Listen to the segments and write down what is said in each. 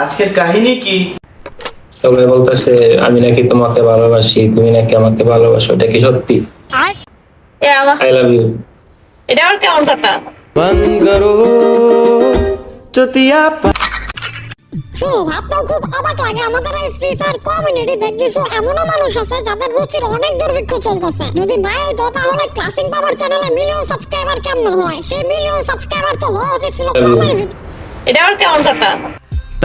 আজকের কাহিনী কি? তবে বলতেছে আমি নাকি তোমাকে ভালোবাসি, তুমি নাকি আমাকে ভালোবাসো, এটা কি সত্যি? I love you. এটা আর কেমন কথা? শুনো, ভাবতেও খুব অবাক লাগে আমাদের এই ফ্রি ফায়ার কমিউনিটি দেখতেছো এমনও মানুষ আছে যাদের রুচির অনেক দুর্ভিক্ষ চলতেছে। যদি না হইতো তাহলে ক্লাসিক বাবার চ্যানেলে মিলিয়ন সাবস্ক্রাইবার কেমন হয়? সেই মিলিয়ন সাবস্ক্রাইবার তো হওয়া উচিত ছিল কমের ভিতর। এটা আর কেমন কথা?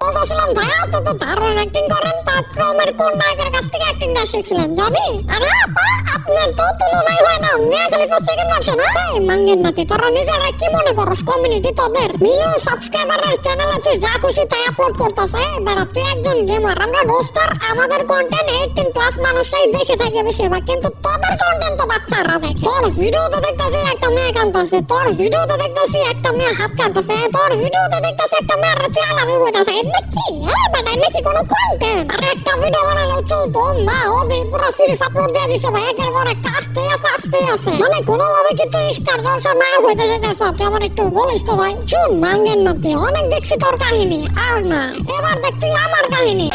বলতেছিলাম ভাইয়া তো দারুণ অ্যাক্টিং করেন, তা ক্রমের কোন নায়কের কাছ থেকে অ্যাক্টিংটা শিখছিলেন জানি? আরে আপা, আপনার তো তুলনাই হয় না। মিয়া খলিফা সেকেন্ড ভার্সন। এই মাঙ্গের নাতি, তোরা নিজেরা কি মনে করস কমিউনিটি তোদের মিলিয়ন সাবস্ক্রাইবারের চ্যানেলে তুই যা খুশি তাই আপলোড করতাছ? এই বেটা, তুই একজন গেমার, আমরা রোস্টার, আমাদের কন্টেন্ট 18+ মানুষরাই দেখে থাকে বেশিরভাগ, কিন্তু তোদের কন্টেন্ট তো বাচ্চারা দেখে। তোর ভিডিওতে দেখতাছি একটা মেয়ে কাঁদতাছে, তোর ভিডিওতে দেখতাছি একটা মেয়ে হাত কাটতেছে, তোর ভিডিওতে দেখতাছি একটা মেয়ের তুই আলামি বইতাছে। নাকি হ্যাঁ বেটা, নাকি কোনো কন্টেন্ট? আর একটা ভিডিও বানালেও চলতো না, ওদি পুরো সিরিজ আপলোড দিয়ে দিছে ভাই, একের পর একটা আসতেই আছে। মানে কোনোভাবে কি তুই স্টার জলসা নায়ক হইতে যেতেছ? তুই আমার একটু বলিস তো ভাই। চুন মাঙ্গের নাতি, অনেক দেখছি তোর কাহিনী, আর না, এবার দেখ তুই আমার কাহিনী।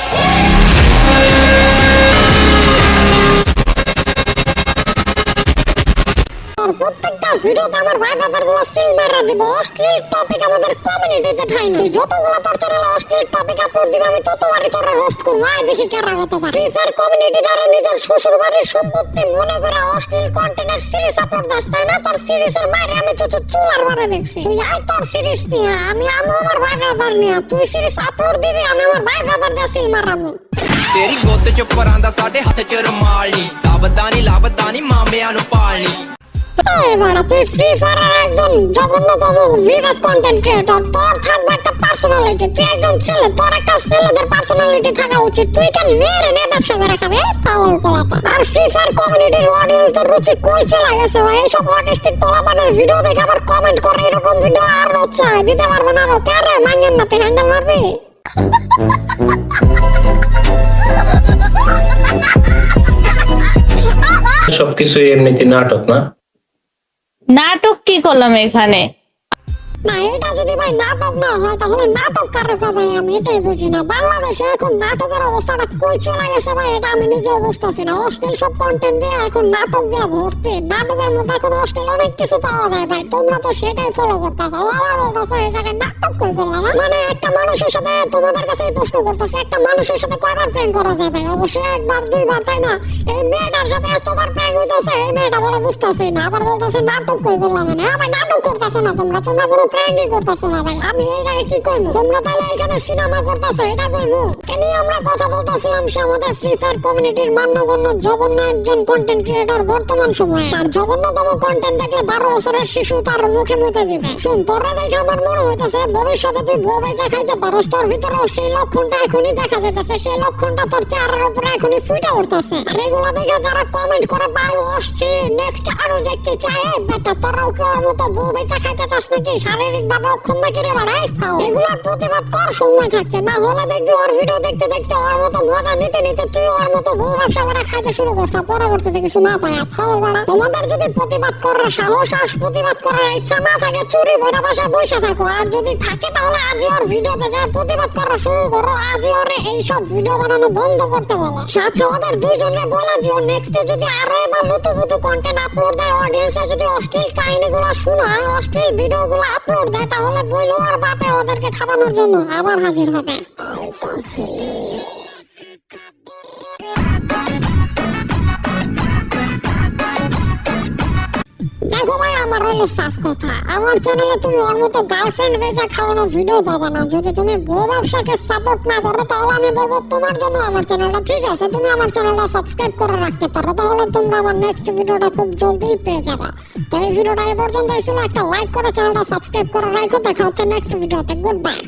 প্রত্যেকটা ভিডিওতে আমার ভাই ব্রাদার গুলো সিল মেরে দিব। অশ্লীল টপিক আমাদের কমিউনিটিতে ঠাই নাই। যতগুলো তোর চ্যানেলে অশ্লীল টপিক আপলোড দিবে আমি ততবারই তোরা রোস্ট করব। আয় দেখি কারা কতবার। ফ্রি ফায়ার কমিউনিটিটার নিজের শ্বশুর বাড়ির সম্পত্তি মনে করে অশ্লীল কন্টেন্টের সিরিজ আপলোড দাস, তাই না? তোর সিরিজের বাইরে আমি চুলার মারে দেখছি। তুই আয় তোর সিরিজ নিয়ে, আমি আমার ভাই ব্রাদার নিয়ে। তুই সিরিজ আপলোড দিবি, আমি আমার ভাই ব্রাদার দিয়ে সিল মারামু। ਤੇਰੀ ਗੁੱਤ ਚ ਪਰਾਂਦਾ ਸਾਡੇ ਹੱਥ ਚ ਰੁਮਾਲੀ ਲੱਭਦਾ ਨੀ ਮਾਮਿਆਂ ਨੂੰ ਪਾਲਣੀ। এবার তুই ফ্রি ফায়ারের একজন জঘন্যতম ভিউয়ার্স কন্টেন্ট ক্রিয়েটর, তোর থাকবে একটা পার্সোনালিটি। তুই একজন ছেলে, তোর একটা ছেলেদের পার্সোনালিটি থাকা উচিত। তুই কেন মেয়ের নিয়ে ব্যবসা করে খাবে? পাগল পোলাপা। আর ফ্রি ফায়ার কমিউনিটির অডিয়েন্সদের রুচি কই চলে গেছে ভাই? এইসব আর্টিস্টিক পোলাপানের ভিডিও দেখে আবার কমেন্ট করে এরকম ভিডিও আর হচ্ছে দিতে পারবে না। আরো কারে মাঙ্গেন না, তুই হ্যান্ডেল মারবি? সবকিছু এমনিতে নাটক না? নাটক কি করলাম এখানে? না, এটা যদি ভাই নাটক না হয় তাহলে নাটক কারে করবে আমি এটাই বুঝি না। বাংলাদেশে এখন নাটকের অবস্থাটা কই চলে গেছে ভাই, এটা আমি নিজেও বুঝতেছি না। অশ্লীল সব কন্টেন্ট দিয়ে এখন নাটক দিয়ে ভর্তি। নাটকের মধ্যে এখন অশ্লীল অনেক কিছু পাওয়া যায় ভাই, তোমরা তো সেটাই ফলো করতেছো। আমার বলতেছো এই জায়গায় নাটক কই করলাম? মানে একটা মানুষের সাথে, তোমাদের কাছে এই প্রশ্ন করতেছে, একটা মানুষের সাথে কয়বার প্র্যাঙ্ক করা যায় ভাই? অবশ্যই একবার দুইবার, তাই না? এই মেয়েটার সাথে এতবার প্র্যাঙ্ক হইতেছে, এই মেয়েটা বলে বুঝতেছি না, আবার বলতেছে নাটক কই করলাম। মানে ভাই নাটক করতেছো না তোমরা, তোমরা কোনো প্র্যাঙ্কই করতেছো না ভাই। আমি এই জায়গায় কি করবো? তোমরা তাহলে এখানে সিনেমা করতেছো, এটা করবো? এনে আমরা কথা বলতেছিলাম সে আমাদের ফ্রি ফায়ার কমিউনিটির মান্যগণ্য জঘন্য একজন কন্টেন্ট ক্রিয়েটর। বর্তমান সময়ে তার জঘন্যতম কন্টেন্ট দেখলে 12 বছরের শিশু তার মুখে মুতে দিবে। শুন, তোরা দেখে আমার মনে হইতেছে ভবিষ্যতে তুই বউ বেচা খাইতে পারস। তোর ভিতরেও সেই লক্ষণটা এখনই দেখা যেতেছে, সেই লক্ষণটা তোর চেহারার উপরে এখনই ফুটে উঠতেছে। আর এগুলা দেখে যারা কমেন্ট করে ভাই আসছে নেক্সট আরো দেখতে চায়, বেটা তোরাও কি ওর মতো বউ বেচা খাইতে চাস নাকি? শারীরিক ভাবে অক্ষম নাকি রে বাড়াই? এগুলার প্রতিবাদ কর সময় থাকতে, না হলে দেখবি ওর ভিডিও দেখতে দেখতে ওর মতো মজা নিতে নিতে তুই ওর মতো বউ ব্যবসা করে খাইতে শুরু করছ। পরবর্তীতে কিছু না পায় ফাউল বাড়া। তোমাদের যদি প্রতিবাদ করার সাহস আর প্রতিবাদ করার ইচ্ছা না থাকে, চুরি ভরা বাসায় বসে থাকো। আর যদি থাকে তাহলে আজই ওর ভিডিওতে যায় প্রতিবাদ করা শুরু করো। আজই ওরে এইসব ভিডিও বানানো বন্ধ করতে বলো। সাথে ওদের দুইজনে বলে দিও নেক্সটে যদি আরো এবার নতুন কন্টেন্ট আপলোড দেয়, অডিয়েন্সের যদি অশ্লীল কাহিনীগুলো শোনায়, অশ্লীল ভিডিওগুলো আপলোড দেয়, তাহলে বইলো আর বাপে ওদেরকে খাওয়ানোর জন্য আবার হাজির হবে। দেখো ভাই, আমার হলো সাফ কথা, আমার চ্যানেলে তুমি ওর মতো গার্লফ্রেন্ড বেচা খাওয়ানো ভিডিও পাবা না। যদি তুমি বউ ব্যবসাকে সাপোর্ট না করো তাহলে আমি বলবো তোমার জন্য আমার চ্যানেলটা ঠিক আছে। তুমি আমার চ্যানেলটা সাবস্ক্রাইব করে রাখতে পারো, তাহলে তোমরা আমার নেক্সট ভিডিওটা খুব জলদি পেয়ে যাবা। তো এই ভিডিওটা এই পর্যন্তই ছিল। একটা লাইক করে চ্যানেলটা সাবস্ক্রাইব করে রাখো। দেখা হচ্ছে নেক্সট ভিডিওতে। Good bye.